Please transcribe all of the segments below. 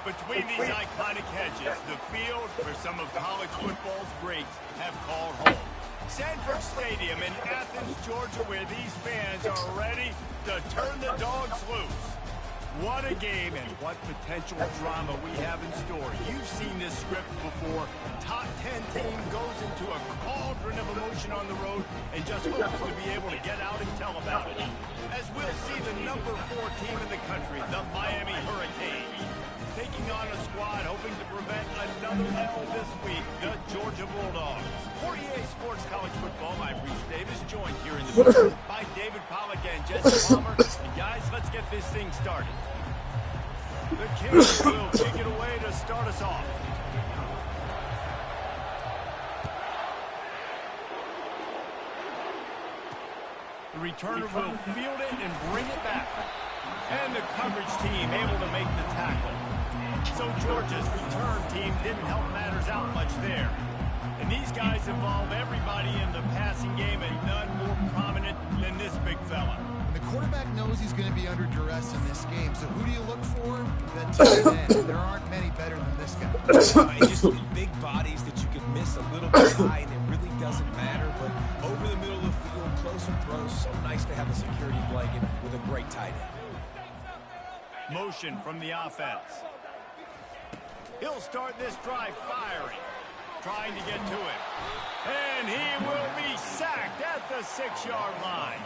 Between these iconic hedges, the field for some of college football's greats have called home. Sanford Stadium in Athens, Georgia, where these fans are ready to turn the dogs loose. What a game and what potential drama we have in store. You've seen this script before. Top 10 team goes into a cauldron of emotion on the road and just hopes to be able to get out and tell about it. As we'll see the number 4 team in the country, the Miami Hurricanes, taking on a squad hoping to prevent another L this week, the Georgia Bulldogs. 48 Sports College Football, I'm Reese Davis, joined here in the booth by David Pollack and Jesse Palmer. And guys, let's get this thing started. The Kings will kick it away to start us off. The returner will field it and bring it back. And the coverage team able to make the tackle. So Georgia's return team didn't help matters out much there. And these guys involve everybody in the passing game, and none more prominent than this big fella. The quarterback knows he's going to be under duress in this game. So who do you look for? That tight end. There aren't many better than this guy. Just big bodies that you can miss a little bit high, and it really doesn't matter. But over the middle of the field, closer throws, so nice to have a security blanket with a great tight end. Motion from the offense. He'll start this drive firing, trying to get to it. And he will be sacked at the 6-yard line.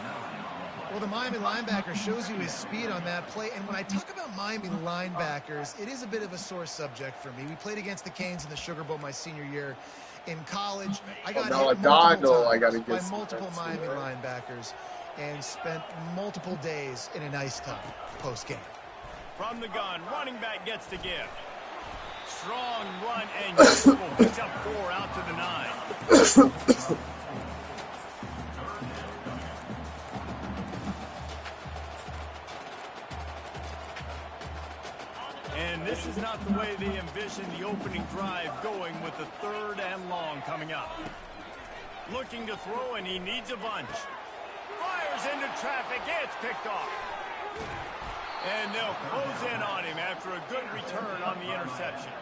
Well, the Miami linebacker shows you his speed on that play. And when I talk about Miami linebackers, it is a bit of a sore subject for me. We played against the Canes in the Sugar Bowl my senior year in college. I got hit multiple times by multiple Miami linebackers and spent multiple days in an ice tub post-game. From the gun, running back gets the give. Strong run and useful. Picks up 4 out to the 9. And this is not the way they envisioned the opening drive going, with the 3rd and long coming up. Looking to throw, and he needs a bunch. Fires into traffic. It's picked off. And they'll close in on him after a good return on the interception.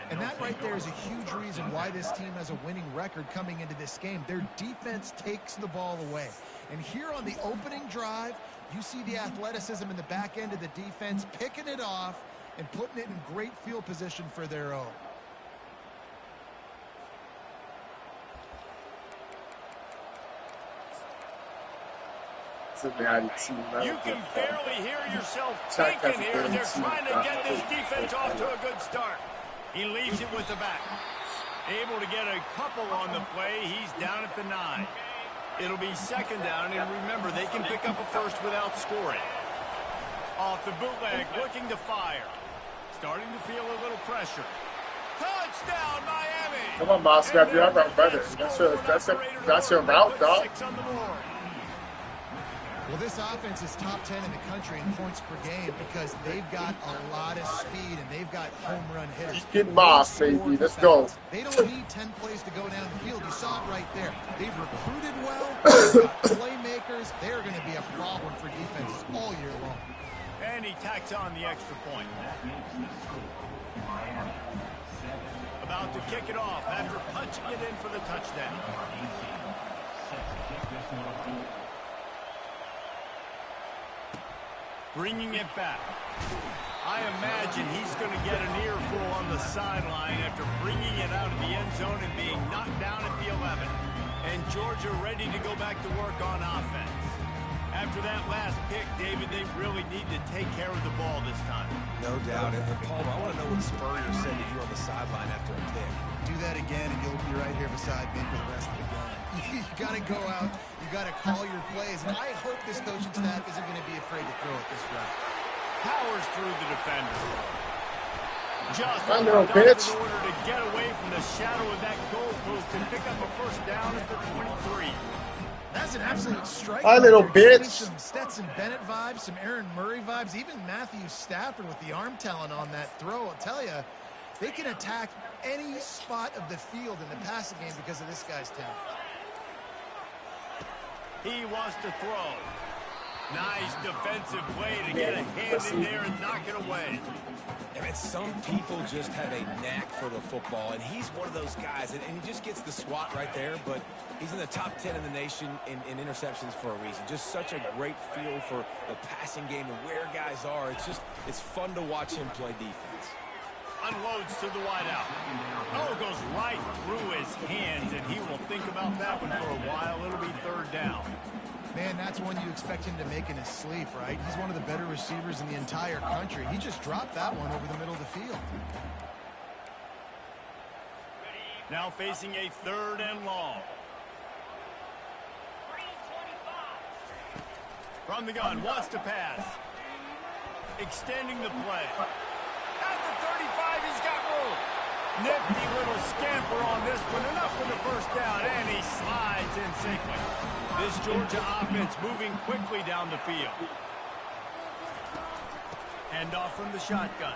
And that right there is a huge reason why this team has a winning record coming into this game. Their defense takes the ball away. And here on the opening drive, you see the athleticism in the back end of the defense, picking it off and putting it in great field position for their own. You can barely hear yourself thinking here. They're trying to get this defense off to a good start. He leaves it with the back. Able to get a couple on the play. He's down at the 9. It'll be 2nd down, and remember, they can pick up a first without scoring. Off the bootleg, looking to fire. Starting to feel a little pressure. Touchdown, Miami! Come on, Moss, grab your route, brother. That's your route, dog. Well, this offense is top 10 in the country in points per game because they've got a lot of speed and they've got home run hitters. Get Moss, baby. Let's go. They don't need 10 plays to go down the field. You saw it right there. They've recruited well. They've got playmakers. They're going to be a problem for defenses all year long. And he tacks on the extra point. About to kick it off after punching it in for the touchdown. Bringing it back. I imagine he's going to get an earful on the sideline after bringing it out of the end zone and being knocked down at the 11. And Georgia ready to go back to work on offense. After that last pick, David, they really need to take care of the ball this time. No doubt. And Palmer, I want to know what Spurrier said to you on the sideline after a pick. Do that again, and you'll be right here beside me for the rest of the game. You got to go out. You got to call your plays. And I hope this coaching staff isn't going to be afraid to throw it this route. Powers through the defender. Just my little bitch. In order to get away from the shadow of that goalpost and pick up a first down at the 23. That's an absolute strike. My little bitch. Some Stetson Bennett vibes, some Aaron Murray vibes, even Matthew Stafford with the arm talent on that throw. I'll tell you, they can attack any spot of the field in the passing game because of this guy's talent. He wants to throw. Nice defensive play to get a hand in there and knock it away. And Man, some people just have a knack for the football, and he's one of those guys, and he just gets the swat right there, but he's in the top 10 in the nation in interceptions for a reason. Just such a great feel for the passing game and where guys are. It's fun to watch him play defense. Unloads to the wideout. Oh, goes right through his hands, and he will think about that one for a while. It'll be third down. Man, that's one you expect him to make in his sleep, right? He's one of the better receivers in the entire country. He just dropped that one over the middle of the field. Now facing a third and long. From the gun, wants to pass. Extending the play. At the 35, he's got room. Nifty little scamper on this one. Enough for the first down, and he slides in safely. This Georgia offense moving quickly down the field. Handoff from the shotgun.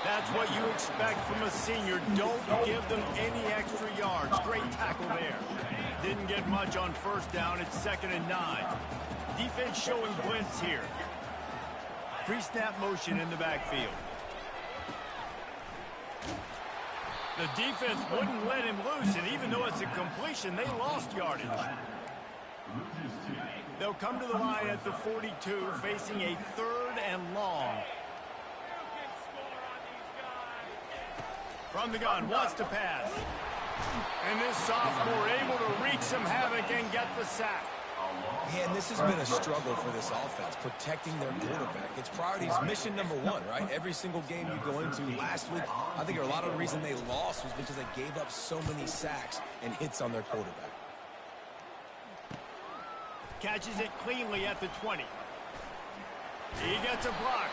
That's what you expect from a senior. Don't give them any extra yards. Great tackle there. Didn't get much on first down. It's 2nd and 9. Defense showing blitz here. Pre-snap motion in the backfield. The defense wouldn't let him loose, and even though it's a completion, they lost yardage. They'll come to the line at the 42, facing a third and long. From the gun, wants to pass. And this sophomore able to wreak some havoc and get the sack. Man, this has been a struggle for this offense, protecting their quarterback. It's priorities, mission number one, right? Every single game you go into. Last week, I think a lot of the reason they lost was because they gave up so many sacks and hits on their quarterback. Catches it cleanly at the 20. He gets a block.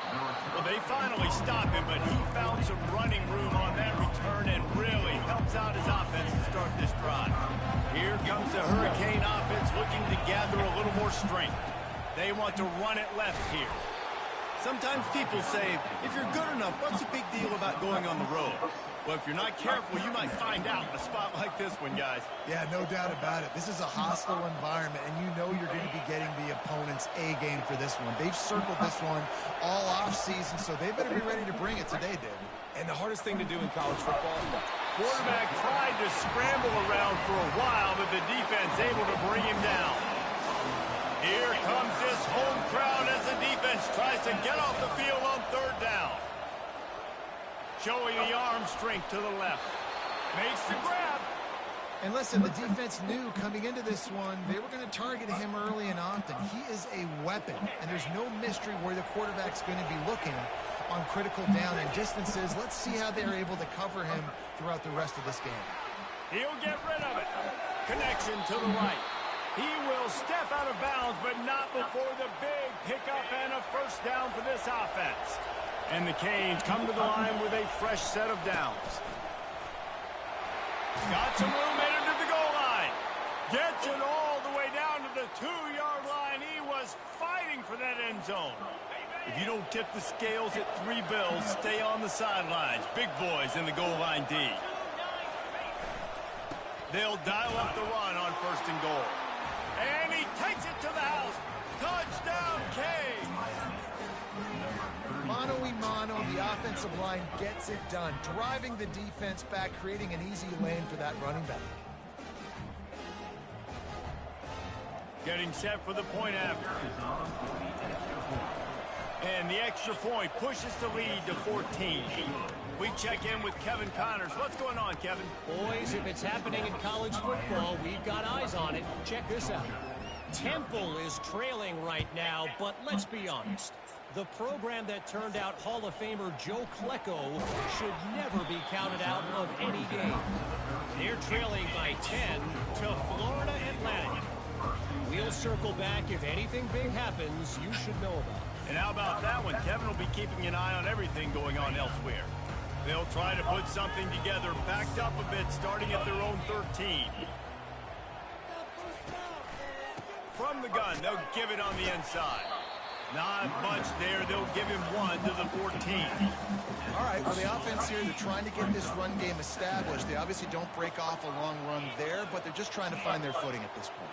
Well, they finally stop him, but he found some running room on that return and really helps out his offense to start this drive. Here comes the Hurricane offense looking to gather a little more strength. They want to run it left here. Sometimes people say, if you're good enough, what's the big deal about going on the road? Well, if you're not careful, you might find out in a spot like this one, guys. Yeah, no doubt about it. This is a hostile environment, and you know you're going to be getting the opponent's A game for this one. They've circled this one all offseason, so they better be ready to bring it today, David. And the hardest thing to do in college football, quarterback tried to scramble around for a while, but the defense able to bring him down. Here comes this home crowd as the defense tries to get off the field on third down. Showing the arm strength to the left. Makes the grab. And listen, the defense knew coming into this one, they were going to target him early and often. He is a weapon, and there's no mystery where the quarterback's going to be looking on critical down and distances. Let's see how they're able to cover him throughout the rest of this game. He'll get rid of it. Connection to the right. He will step out of bounds, but not before the big pickup and a first down for this offense. And the Canes come to the line with a fresh set of downs. Got some room headed to the goal line. Gets it all the way down to the 2-yard line. He was fighting for that end zone. If you don't tip the scales at 3 bills, stay on the sidelines. Big boys in the goal line D. They'll dial up the run on 1st and goal. And he takes it to the house. Touchdown, Canes. Mano-a-mano, the offensive line gets it done, driving the defense back, creating an easy lane for that running back. Getting set for the point after. And the extra point pushes the lead to 14. We check in with Kevin Connors. What's going on, Kevin? Boys, if it's happening in college football, we've got eyes on it. Check this out. Temple is trailing right now, but let's be honest. The program that turned out Hall of Famer Joe Klecko should never be counted out of any game. They're trailing by 10 to Florida Atlantic. We'll circle back. If anything big happens, you should know about it. And how about that one? Kevin will be keeping an eye on everything going on elsewhere. They'll try to put something together, backed up a bit, starting at their own 13. From the gun, they'll give it on the inside. Not much there. They'll give him 1 to the 14. All right, well, the offense here, they're trying to get this run game established. They obviously don't break off a long run there, but they're just trying to find their footing at this point.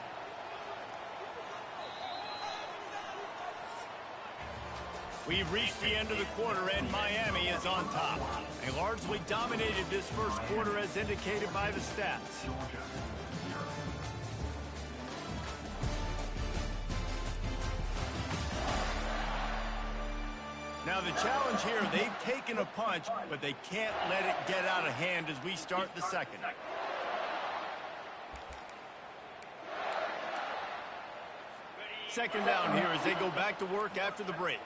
We've reached the end of the quarter, and Miami is on top. They largely dominated this first quarter as indicated by the stats. Now the challenge here, they've taken a punch, but they can't let it get out of hand as we start the second. Second down here as they go back to work after the break.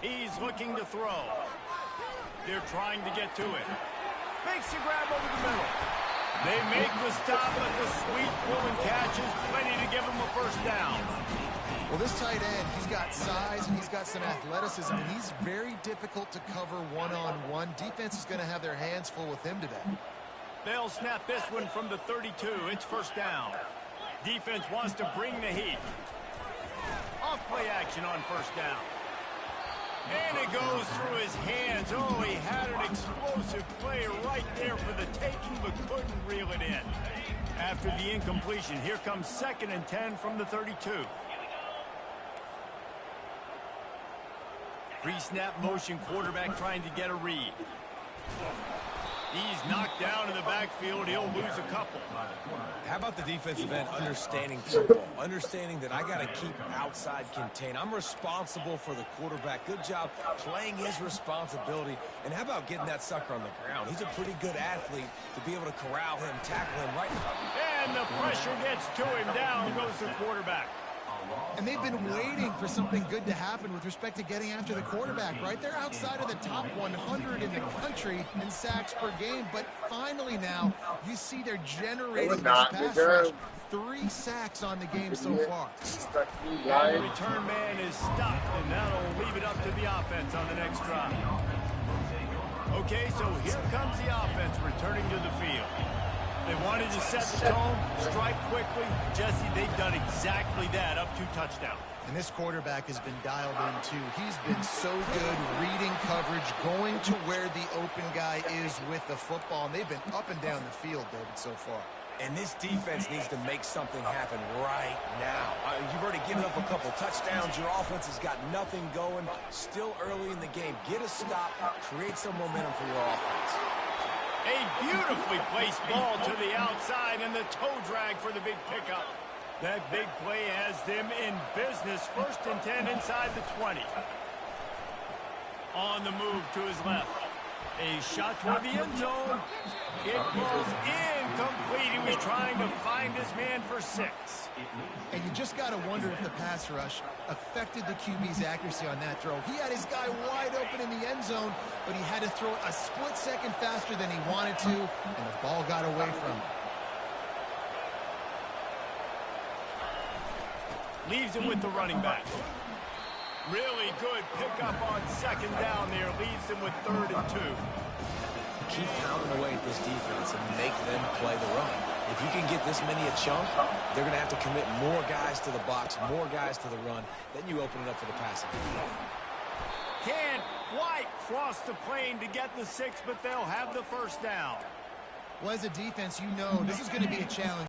He's looking to throw. They're trying to get to it. Makes the grab over the middle. They make the stop, but the sweet pulling catch is plenty to give him a first down. Well, this tight end, he's got size and he's got some athleticism, and he's very difficult to cover one-on-one. Defense is going to have their hands full with him today. They'll snap this one from the 32. It's first down. Defense wants to bring the heat. Off play action on first down. And it goes through his hands. Oh, he had an explosive play right there for the taking, but couldn't reel it in. After the incompletion, here comes 2nd and 10 from the 32. Pre-snap motion, quarterback trying to get a read. He's knocked down in the backfield. He'll lose a couple. How about the defensive end understanding football, understanding that I got to keep outside contained. I'm responsible for the quarterback. Good job playing his responsibility. And how about getting that sucker on the ground? He's a pretty good athlete to be able to corral him, tackle him right now. And the pressure gets to him. Down goes the quarterback. And they've been waiting for something good to happen with respect to getting after the quarterback, right? They're outside of the top 100 in the country in sacks per game, but finally now you see they're generating this pass rush. 3 sacks on the game so far. And the return man is stopped, and that'll leave it up to the offense on the next drive. Okay, so here comes the offense returning to the field. They wanted to set the tone, strike quickly. Jesse, they've done exactly that, up 2 touchdowns. And this quarterback has been dialed in, too. He's been so good reading coverage, going to where the open guy is with the football. And they've been up and down the field, David, so far. And this defense needs to make something happen right now. You've already given up a couple touchdowns. Your offense has got nothing going. Still early in the game. Get a stop. Create some momentum for your offense. A beautifully placed ball to the outside and the toe drag for the big pickup. That big play has them in business. 1st and 10 inside the 20. On the move to his left. A shot toward the end zone. It goes incomplete. He was trying to find his man for 6. And you just got to wonder if the pass rush affected the QB's accuracy on that throw. He had his guy wide open in the end zone, but he had to throw it a split second faster than he wanted to, and the ball got away from him. Leaves him with the running back. Really good pickup on 2nd down there. Leaves him with 3rd and 2. Keep pounding away at this defense and make them play the run. If you can get this many a chunk, they're going to have to commit more guys to the box, more guys to the run. Then you open it up for the passing. Can't quite cross the plane to get the 6, but they'll have the first down. Well, as a defense, you know this is going to be a challenge.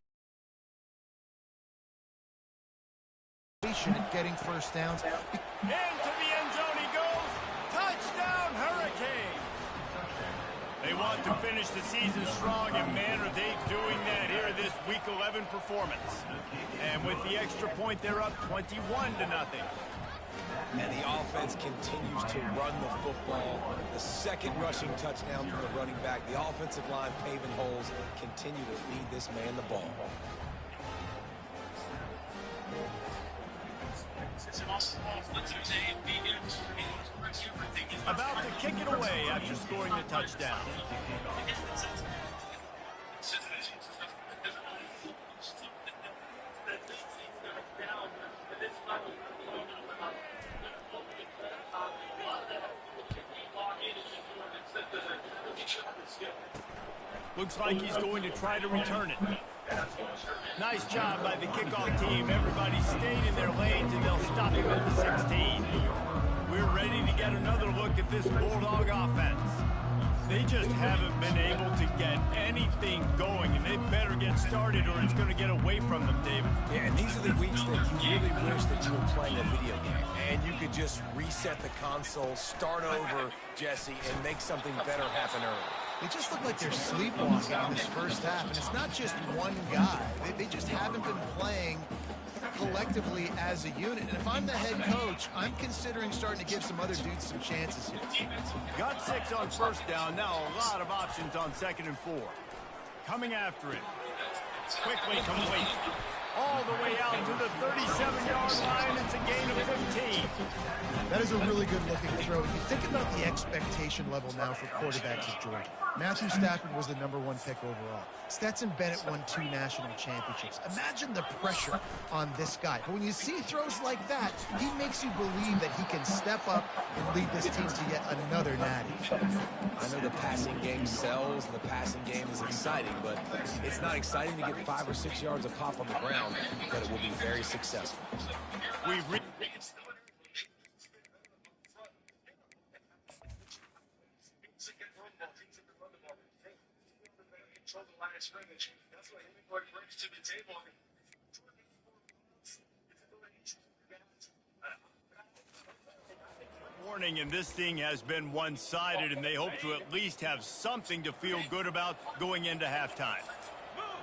At getting first downs. Into the end zone he goes. Touchdown, Hurricane. They want to finish the season strong, and man, are they doing that here in this Week 11 performance. And with the extra point, they're up 21-0. And the offense continues to run the football. The 2nd rushing touchdown from the running back. The offensive line paving holes. Continue to feed this man the ball. About to kick it away after scoring the touchdown. Looks like he's going to try to return it. Nice job by the kickoff team. Everybody stayed in their lanes, and they'll stop him at the 16. We're ready to get another look at this Bulldog offense. They just haven't been able to get anything going, and they better get started or it's going to get away from them, David. Yeah, and these are the weeks that you really wish that you were playing a video game. And you could just reset the console, start over, Jesse, and make something better happen early. They just look like they're sleepwalking in this first half, and it's not just one guy. They just haven't been playing collectively as a unit. And if I'm the head coach, I'm considering starting to give some other dudes some chances here. Got 6 on first down. Now a lot of options on 2nd and 4. Coming after it. Quickly complete. All the way out to the 37-yard line. It's a gain of 15. That is a really good-looking throw. If you think about the expectation level now for quarterbacks at Georgia, Matthew Stafford was the #1 pick overall. Stetson Bennett won 2 national championships. Imagine the pressure on this guy. But when you see throws like that, he makes you believe that he can step up and lead this team to yet another natty. I know the passing game sells, and the passing game is exciting, but it's not exciting to get 5 or 6 yards of pop on the ground, but it will be very successful. That's what Hemingway brings to the table. Warning, and this thing has been one-sided, and they hope to at least have something to feel good about going into halftime.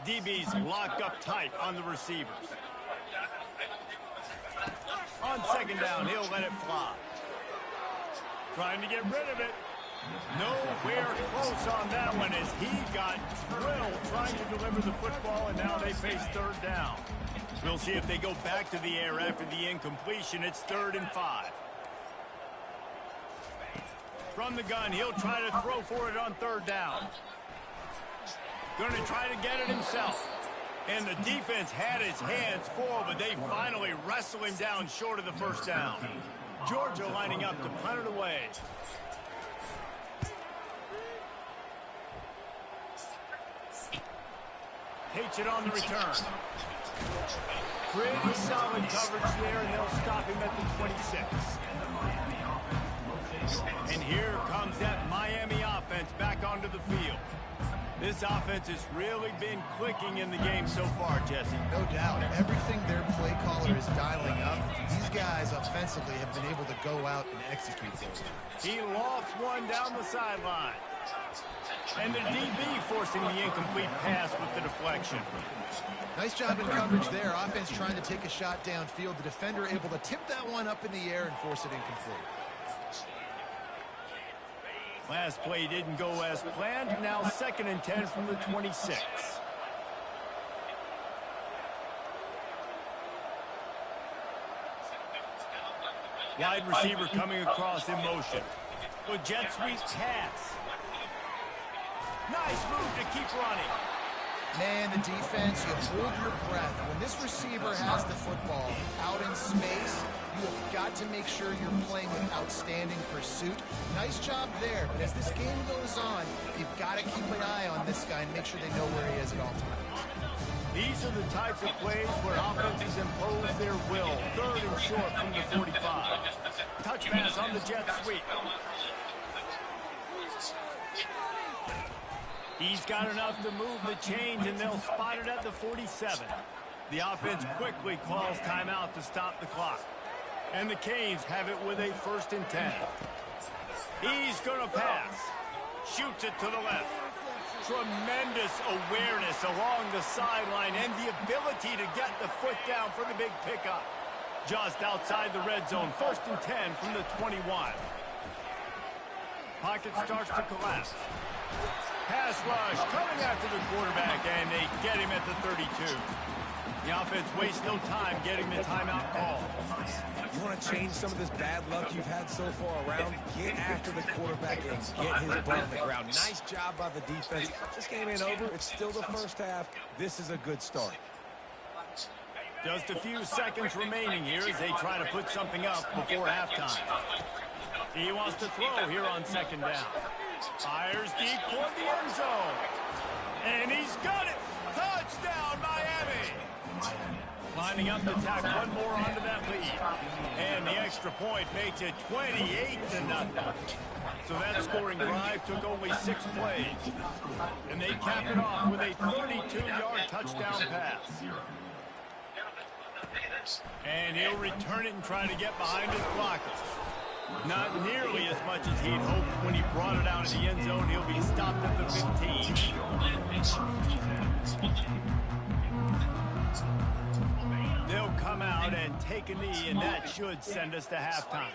DB's locked up tight on the receivers. On 2nd down, he'll let it fly. Trying to get rid of it. Nowhere close on that one as he got drilled trying to deliver the football, and now they face 3rd down. We'll see if they go back to the air after the incompletion. It's 3rd and 5. From the gun, he'll try to throw for it on 3rd down. Going to try to get it himself. And the defense had his hands full, but they finally wrestle him down short of the 1st down. Georgia lining up to punt it away. Takes it on the return. Pretty solid coverage there, and they'll stop him at the 26. And here comes that Miami offense back onto the field. This offense has really been clicking in the game so far, Jesse. No doubt. Everything their play caller is dialing up, these guys offensively have been able to go out and execute those. He lofts one down the sideline. And the DB forcing the incomplete pass with the deflection. Nice job in coverage there. Offense trying to take a shot downfield. The defender able to tip that one up in the air and force it incomplete. Last play didn't go as planned. Now 2nd and 10 from the 26. Wide receiver coming across in motion. With jet sweep pass. Nice move to keep running. Man, the defense, you hold your breath. When this receiver has the football out in space, you have got to make sure you're playing with outstanding pursuit. Nice job there, but as this game goes on, you've got to keep an eye on this guy and make sure they know where he is at all times. These are the types of plays where offenses impose their will. 3rd and short from the 45. Touch pass on the jet sweep. He's got enough to move the chains, and they'll spot it at the 47. The offense quickly calls timeout to stop the clock. And the Canes have it with a 1st and 10. He's going to pass. Shoots it to the left. Tremendous awareness along the sideline and the ability to get the foot down for the big pickup. Just outside the red zone. 1st and 10 from the 21. Pocket starts to collapse. Pass rush coming after the quarterback, and they get him at the 32. The offense wastes no time getting the timeout call. You want to change some of this bad luck you've had so far around? Get after the quarterback and get his butt on the ground. Nice job by the defense. This game ain't over. It's still the 1st half. This is a good start. Just a few seconds remaining here as they try to put something up before halftime. He wants to throw here on 2nd down. Fires deep toward the end zone. And he's got it. Touchdown, Miami. lining up to tack one more onto that lead. And the extra point makes it 28-0. So that scoring drive took only 6 plays. And they cap it off with a 32-yard touchdown pass. And he'll return it and try to get behind his blockers. Not nearly as much as he'd hoped when he brought it out of the end zone. He'll be stopped at the 15. They'll come out and take a knee, and that should send us to halftime.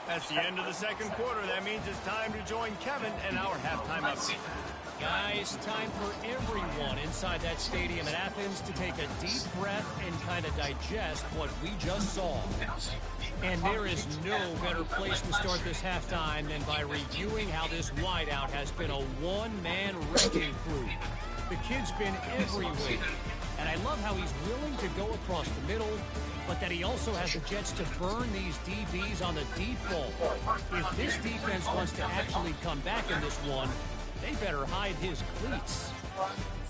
That's the end of the second quarter. That means it's time to join Kevin and our halftime update. Guys, time for everyone inside that stadium in Athens to take a deep breath and kind of digest what we just saw. And there is no better place to start this halftime than by reviewing how this wideout has been a one-man wrecking crew. The kid's been everywhere. And I love how he's willing to go across the middle, but that he also has the jets to burn these DBs on the deep ball. If this defense wants to actually come back in this one, they better hide his cleats.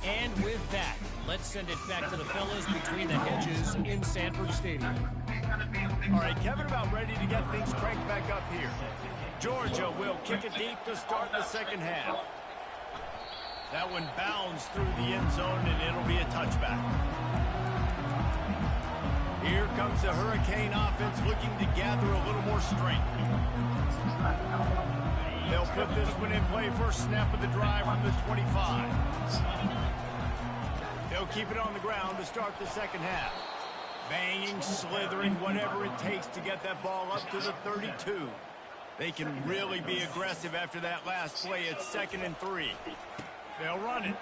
And with that, let's send it back to the fellas between the hedges in Sanford Stadium. All right, Kevin, about ready to get things cranked back up here. Georgia will kick it deep to start the second half. That one bounds through the end zone, and it'll be a touchback. Here comes the Hurricane offense looking to gather a little more strength. They'll put this one in play first snap of the drive from the 25. They'll keep it on the ground to start the second half. Banging, slithering, whatever it takes to get that ball up to the 32. They can really be aggressive after that last play. It's 2nd and 3. They'll run it.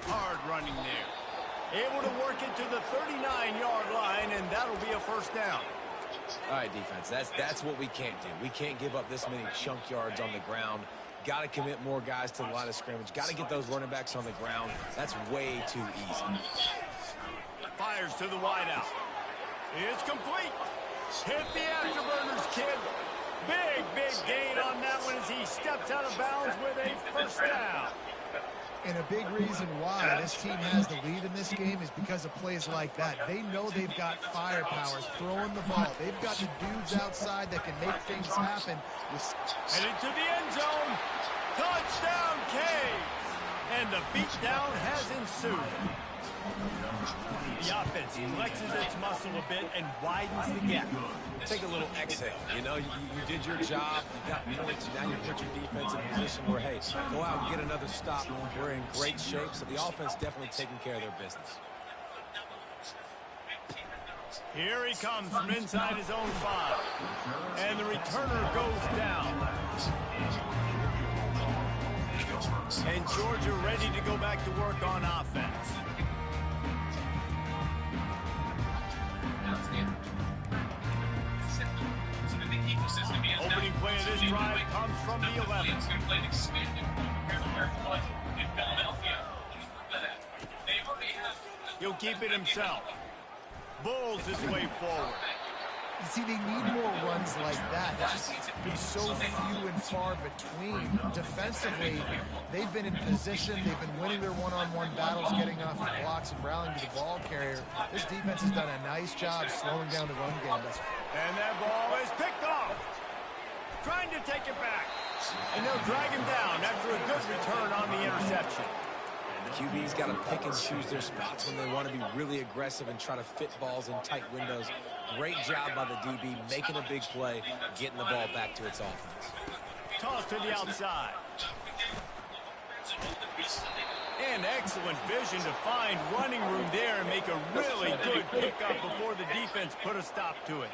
Hard running there. Able to work it to the 39-yard line, and that'll be a first down. All right, defense, that's what we can't do. We can't give up this many chunk yards on the ground. Got to commit more guys to the line of scrimmage. Got to get those running backs on the ground. That's way too easy. Fires to the wideout. It's complete. Hit the afterburners, kid. Big gain on that one as he steps out of bounds with a first down. And a big reason why this team has the lead in this game is because of plays like that. They know they've got firepower throwing the ball. They've got the dudes outside that can make things happen. Headed to the end zone. Touchdown, Caves. And the beatdown has ensued. The offense flexes its muscle a bit and widens the gap. Take a little exhale. You know, you did your job. You got points. Now you put your defense in a position where, hey, go out and get another stop. We're in great shape, so the offense definitely taking care of their business. Here he comes from inside his own 5. And the returner goes down. And Georgia ready to go back to work on offense. Opening play of this drive comes from the 11. He'll keep it himself. Bulls his way forward. You see, they need more runs like that. It's just been so few and far between. Defensively, they've been in position. They've been winning their one-on-one battles, getting off the blocks and rallying to the ball carrier. This defense has done a nice job slowing down the run game. And that ball is picked off. Trying to take it back. And they'll drag him down after a good return on the interception. The QB's got to pick and choose their spots when they want to be really aggressive and try to fit balls in tight windows. Great job by the DB, making a big play, getting the ball back to its offense. Toss to the outside. And excellent vision to find running room there and make a really good pickup before the defense put a stop to it.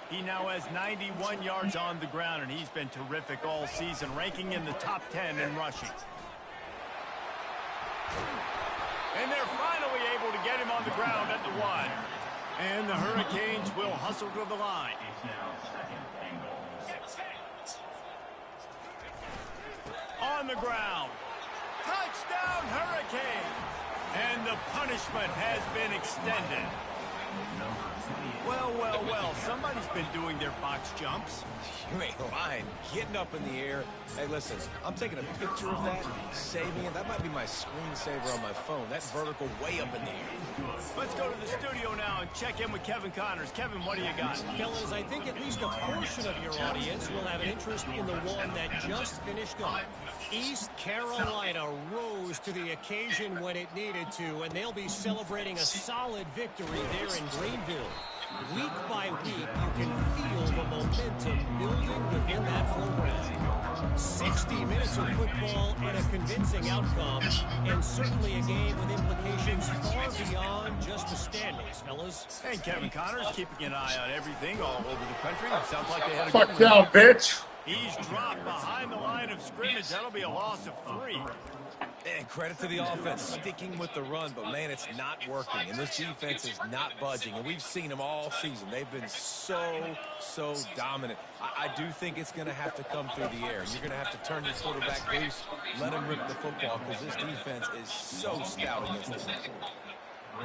He now has 91 yards on the ground, and he's been terrific all season, ranking in the top 10 in rushing. And they're finally able to get him on the ground at the 1. And the Hurricanes will hustle to the line. On the ground. Touchdown, Hurricane! And the punishment has been extended. Well, well, well, somebody's been doing their box jumps. You ain't lying. Getting up in the air. Hey, listen, I'm taking a picture of that, saving it. That might be my screensaver on my phone. That vertical way up in the air. Let's go to the studio now and check in with Kevin Connors. Kevin, what do you got? Fellas, I think at least a portion of your audience will have an interest in the one that just finished up. East Carolina rose to the occasion when it needed to, and they'll be celebrating a solid victory there in Greenville. Week by week, you can feel the momentum building within that program. 60 minutes of football and a convincing outcome, and certainly a game with implications far beyond just the standings, fellas. And Kevin Connors keeping an eye on everything all over the country. Sounds like they had a Fuck good down, bitch. He's dropped behind the line of scrimmage. That'll be a loss of 3. And credit to the offense, sticking with the run, but, man, it's not working. And this defense is not budging. And we've seen them all season. They've been so dominant. I do think it's going to have to come through the air. You're going to have to turn your quarterback loose, let him rip the football, because this defense is so stout against them.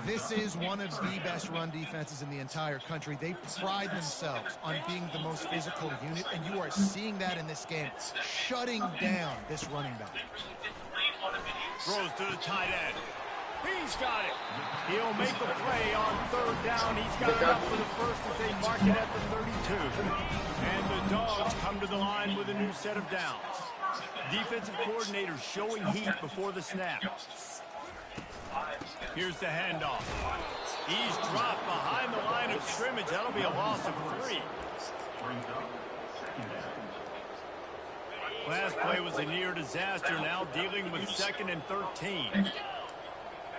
This is one of the best run defenses in the entire country. They pride themselves on being the most physical unit, and you are seeing that in this game, shutting down this running back. Throws to the tight end. He's got it. He'll make the play on 3rd down. He's got enough for the first as they mark it at the 32. And the Dogs come to the line with a new set of downs. Defensive coordinator showing heat before the snap. Here's the handoff. He's dropped behind the line of scrimmage. That'll be a loss of 3. Last play was a near disaster, now dealing with 2nd and 13.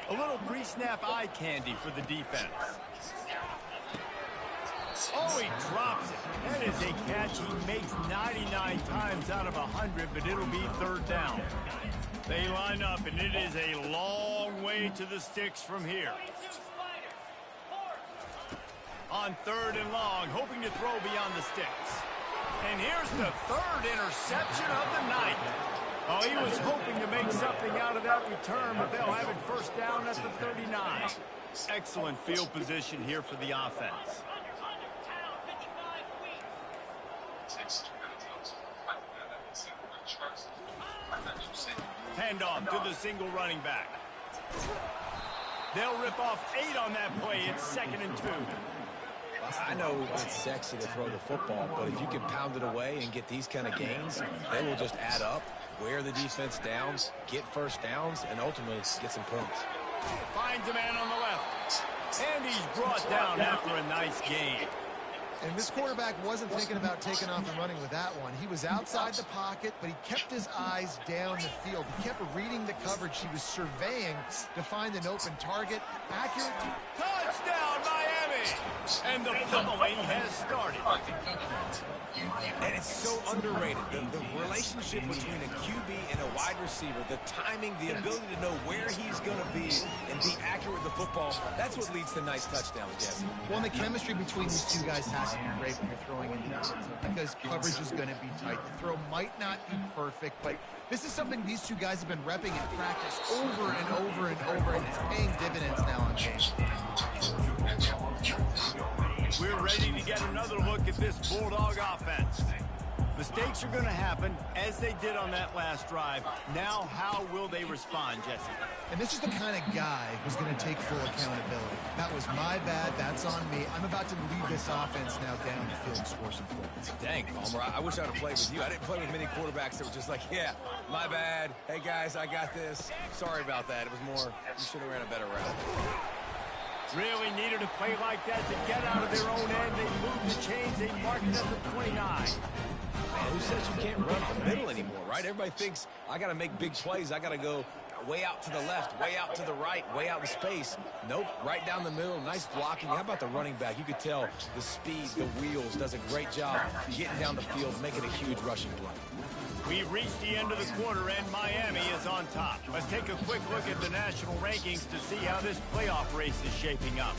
A little pre-snap eye candy for the defense. Oh, he drops it. That is a catch he makes 99 times out of 100, but it'll be 3rd down. They line up, and it is a long way to the sticks from here. On 3rd and long, hoping to throw beyond the sticks. And here's the 3rd interception of the night. Oh, he was hoping to make something out of that return, but they'll have it 1st down at the 39. Excellent field position here for the offense. Handoff to the single running back. They'll rip off 8 on that play. It's 2nd and 2. I know it's sexy to throw the football, but if you can pound it away and get these kind of gains, they will just add up, wear the defense down, get 1st downs, and ultimately get some points. Finds a man on the left. And he's brought down after a nice gain. And this quarterback wasn't thinking about taking off and running with that one. He was outside the pocket, but he kept his eyes down the field. He kept reading the coverage. He was surveying to find an open target. Accurate. Touchdown, Miami! And the pummeling has started. And it's so underrated. The relationship between a QB and a wide receiver, the timing, the ability to know where he's going to be and be accurate with the football, that's what leads to nice touchdowns, Jesse. Well, and the chemistry between these two guys has to be great when you're throwing in the because coverage is going to be tight. The throw might not be perfect, but this is something these two guys have been repping in practice over and over and over, and it's paying dividends now on games. We're ready to get another look at this Bulldog offense. Mistakes are going to happen, as they did on that last drive. Now, how will they respond, Jesse? And this is the kind of guy who's going to take full accountability. That was my bad. That's on me. I'm about to lead this offense now down the field and score some points. Dang, Palmer, I wish I would have played with you. I didn't play with many quarterbacks that were just like, yeah, my bad. Hey, guys, I got this. Sorry about that. It was more, you should have ran a better route. Really needed a play like that to get out of their own end. They moved the chains. They marked it at the 29. Man, who says you can't run up the middle anymore, right? Everybody thinks I got to make big plays. I got to go way out to the left, way out to the right, way out in space. Nope, right down the middle. Nice blocking. How about the running back? You could tell the speed, the wheels, does a great job getting down the field, making a huge rushing play. We've reached the end of the quarter, and Miami is on top. Let's take a quick look at the national rankings to see how this playoff race is shaping up.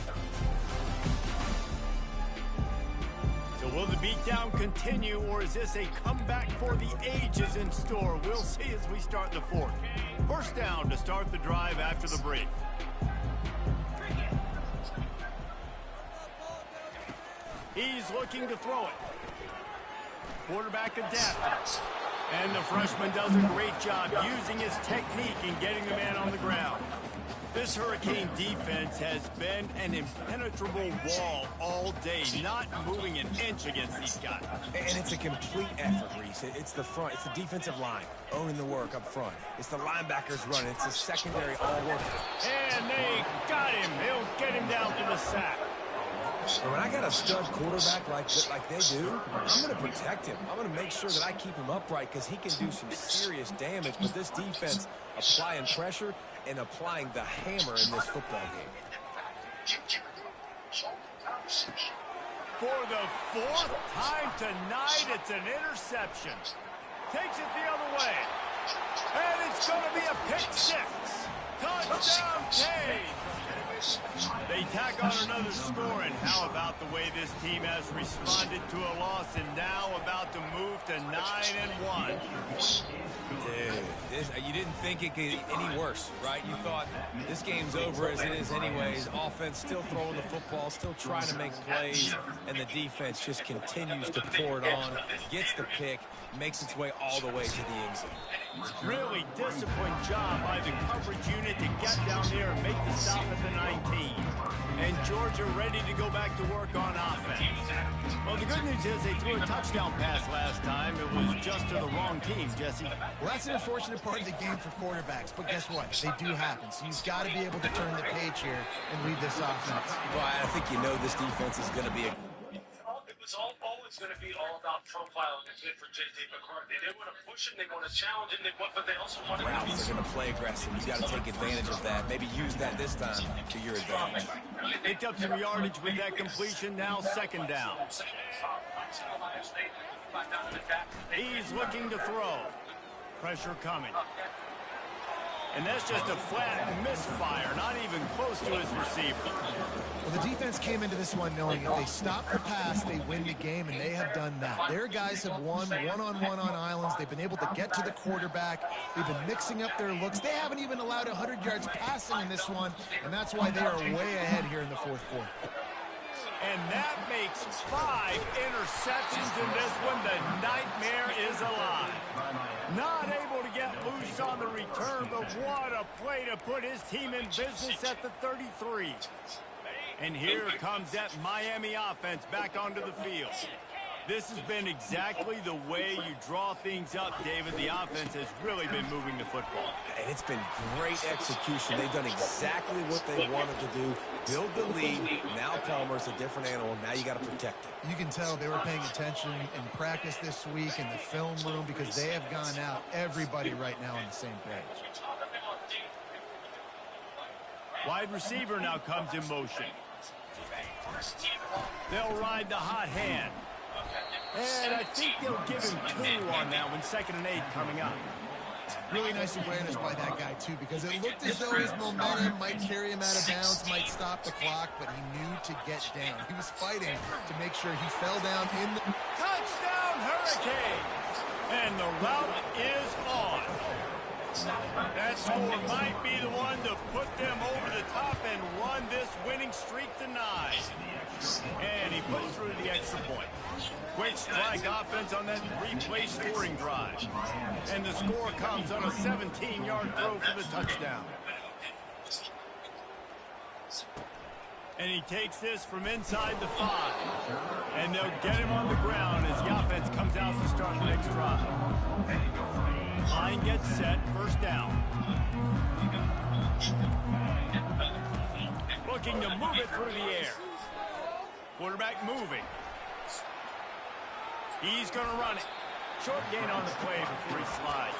So will the beatdown continue, or is this a comeback for the ages in store? We'll see as we start the fourth. 1st down to start the drive after the break. He's looking to throw it. Quarterback adapted. And the freshman does a great job using his technique and getting the man on the ground. This Hurricane defense has been an impenetrable wall all day, not moving an inch against these guys. And it's a complete effort, Reese. It's the front. It's the defensive line owning the work up front. It's the linebackers running. It's the secondary all working. And they got him. He'll get him down for the sack. And when I got a stud quarterback like they do, I'm going to protect him. I'm going to make sure that I keep him upright because he can do some serious damage. But this defense applying pressure and applying the hammer in this football game. For the fourth time tonight, it's an interception. Takes it the other way. And it's going to be a pick six. Touchdown, Canes. They tack on another score, and how about the way this team has responded to a loss and now about to move to 9-1. Dude, you didn't think it could get any worse, right? You thought this game's over as it is anyways. Offense still throwing the football, still trying to make plays, and the defense just continues to pour it on, gets the pick, makes its way all the way to the end zone. Really disciplined job by the coverage unit to get down there and make the stop at the 19. And Georgia ready to go back to work on offense. Well, the good news is they threw a touchdown pass last time. It was just to the wrong team, Jesse. Well, that's an unfortunate part of the game for quarterbacks, but guess what? They do happen. So you've got to be able to turn the page here and lead this offense. Well, I think you know this defense is going to be a... It's always going to be all about profiling a kid for J.J. McCarthy. They want to push him, they want to challenge him, but they also want to... Routes, they're going to play aggressive. You got to take advantage of that. Maybe use that this time to your advantage. Picked up some yardage with that completion. Now second down. He's looking to throw. Pressure coming. And that's just a flat misfire, not even close to his receiver. Well, the defense came into this one knowing if they stop the pass, they win the game, and they have done that. Their guys have won one-on-one on islands. They've been able to get to the quarterback. They've been mixing up their looks. They haven't even allowed 100 yards passing in this one, and that's why they are way ahead here in the fourth quarter. And that makes 5 interceptions in this one. The nightmare is alive. Not able to get loose on the return, but what a play to put his team in business at the 33. And here comes that Miami offense back onto the field. This has been exactly the way you draw things up, David. The offense has really been moving the football. And it's been great execution. They've done exactly what they wanted to do. Build the lead. Now Palmer's a different animal. Now you got to protect it. You can tell they were paying attention in practice this week in the film room because they have gone out, everybody right now on the same page. Wide receiver now comes in motion. They'll ride the hot hand. And I think they'll give him 2 on that one. 2nd and 8 coming up. Really nice awareness by that guy, too, because it looked as though his momentum might carry him out of bounds, might stop the clock, but he knew to get down. He was fighting to make sure he fell down in the... Touchdown, Hurricane! And the route is on. That score might be the one to put them over the top and run this winning streak to 9. And he puts through the extra point. Quick strike offense on that replay scoring drive. And the score comes on a 17-yard throw for the touchdown. And he takes this from inside the 5. And they'll get him on the ground as the offense comes out to start the next drive. Line gets set, first down. Looking to move it through the air. Quarterback moving. He's going to run it. Short gain on the play before he slides.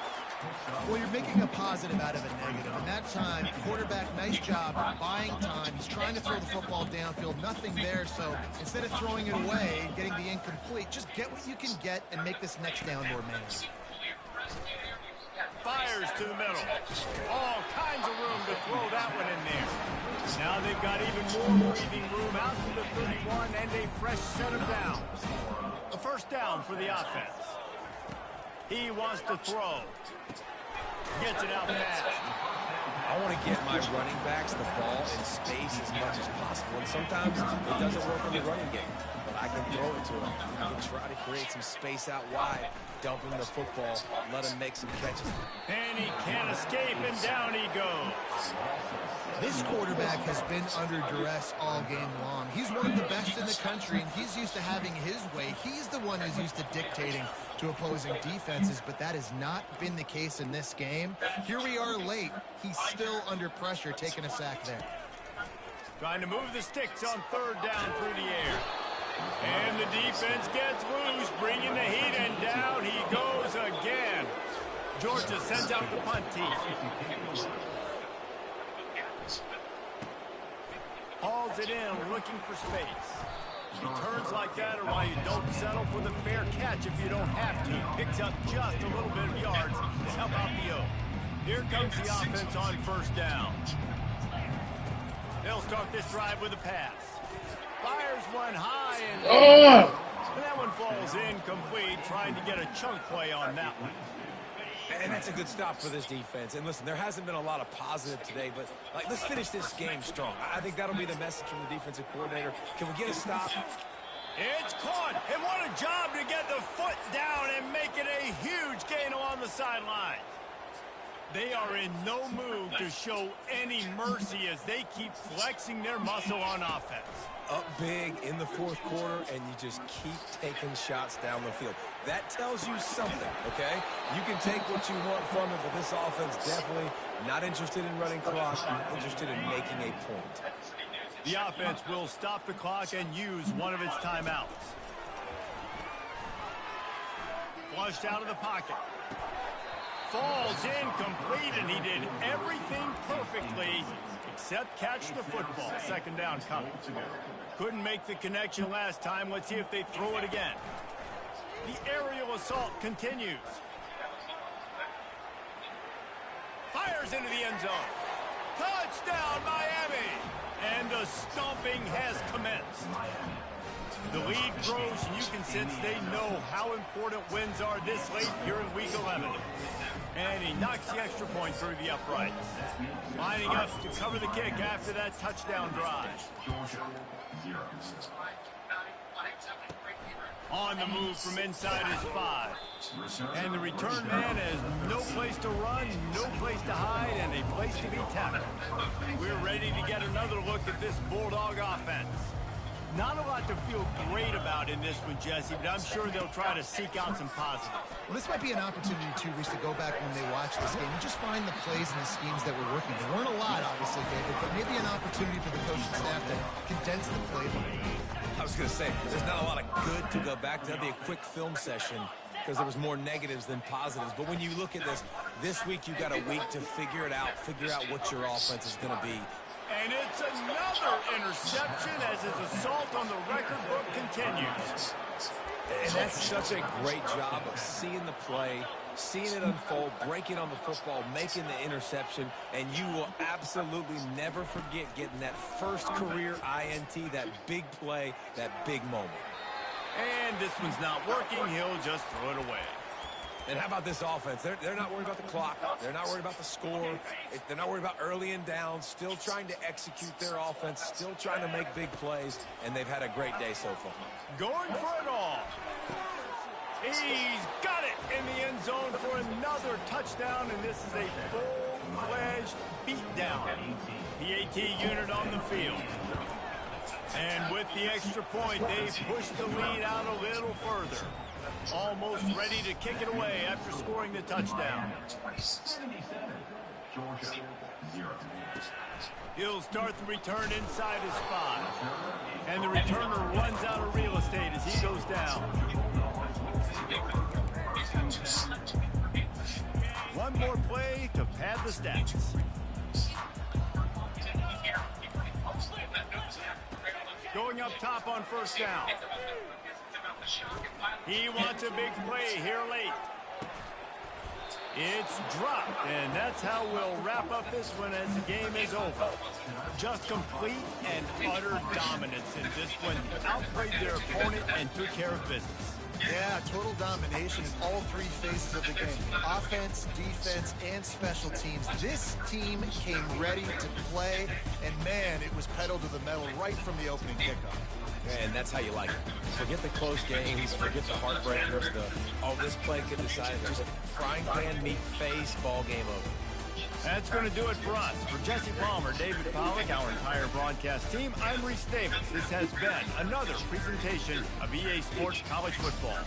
Well, you're making a positive out of a negative. And that time, quarterback, nice job buying time. He's trying to throw the football downfield. Nothing there. So instead of throwing it away and getting the incomplete, just get what you can get and make this next down more manageable. Fires to the middle. All kinds of room to throw that one in there. Now they've got even more breathing room out to the 31 and a fresh set of downs. A first down for the offense. He wants to throw. Gets it out fast. I want to get my running backs the ball in space as much as possible. And sometimes it doesn't work in the running game. I can throw it to him. I can try to create some space out wide, dump him the football, let him make some catches. And he can't escape, and down he goes. This quarterback has been under duress all game long. He's one of the best in the country, and he's used to having his way. He's the one who's used to dictating to opposing defenses, but that has not been the case in this game. Here we are late. He's still under pressure, taking a sack there. Trying to move the sticks on third down through the air. And the defense gets loose, bringing the heat, and down he goes again. Georgia sends out the punt team. Hauls it in, looking for space. Returns like that are why you don't settle for the fair catch if you don't have to. Picks up just a little bit of yards to help out the O. Here comes the offense on first down. They'll start this drive with a pass. Fires one high, and that one falls incomplete, trying to get a chunk play on that one. And that's a good stop for this defense. And listen, there hasn't been a lot of positive today, but let's finish this game strong. I think that'll be the message from the defensive coordinator. Can we get a stop? It's caught, and what a job to get the foot down and make it a huge gain along the sideline. They are in no mood to show any mercy as they keep flexing their muscle on offense. Up big in the fourth quarter, and you just keep taking shots down the field. That tells you something, okay? You can take what you want from it, but this offense definitely not interested in running clock, interested in making a point. The offense will stop the clock and use one of its timeouts. Flushed out of the pocket. Falls incomplete, and he did everything perfectly except catch the football. Second down coming. Couldn't make the connection last time. Let's see if they throw it again. The aerial assault continues. Fires into the end zone. Touchdown, Miami! And the stomping has commenced. The lead grows, and you can sense they know how important wins are this late here in Week 11. And he knocks the extra point through the uprights. Lining up to cover the kick after that touchdown drive. On the move from inside his 5. And the return man has no place to run, no place to hide, and a place to be tackled. We're ready to get another look at this Bulldog offense. Not a lot to feel great about in this one, Jesse, but I'm sure they'll try to seek out some positives. Well, this might be an opportunity, too, Reese, to go back when they watch this game and just find the plays and the schemes that were working. There weren't a lot, obviously, David, but maybe an opportunity for the coaching staff to condense the playbook. I was going to say, there's not a lot of good to go back to. That'd be a quick film session because there was more negatives than positives. But when you look at this week you got a week to figure it out, figure out what your offense is going to be. And it's another interception as his assault on the record book continues. And that's such a great job of seeing the play, seeing it unfold, breaking on the football, making the interception, and you will absolutely never forget getting that first career INT, that big play, that big moment. And this one's not working. He'll just throw it away. And how about this offense? They're not worried about the clock. They're not worried about the score. They're not worried about early and down. Still trying to execute their offense. Still trying to make big plays. And they've had a great day so far. Going for it all. He's got it in the end zone for another touchdown. And this is a full-fledged beatdown. The AT unit on the field. And with the extra point, they've pushed the lead out a little further. Almost ready to kick it away after scoring the touchdown. He'll start the return inside his 5. And the returner runs out of real estate as he goes down. One more play to pad the stats. Going up top on first down. He wants a big play here late. It's dropped, and that's how we'll wrap up this one as the game is over. Just complete and utter dominance in this one. Outplayed their opponent and took care of business. Yeah, total domination in all three phases of the game. Offense, defense, and special teams. This team came ready to play, and man, it was pedal to the metal right from the opening kickoff. And that's how you like it. Forget the close games, forget the heartbreakers, this play could decide. Just frying pan meat face, ball game over. That's going to do it for us. For Jesse Palmer, David Pollack, our entire broadcast team, I'm Reese Davis. This has been another presentation of EA Sports College Football.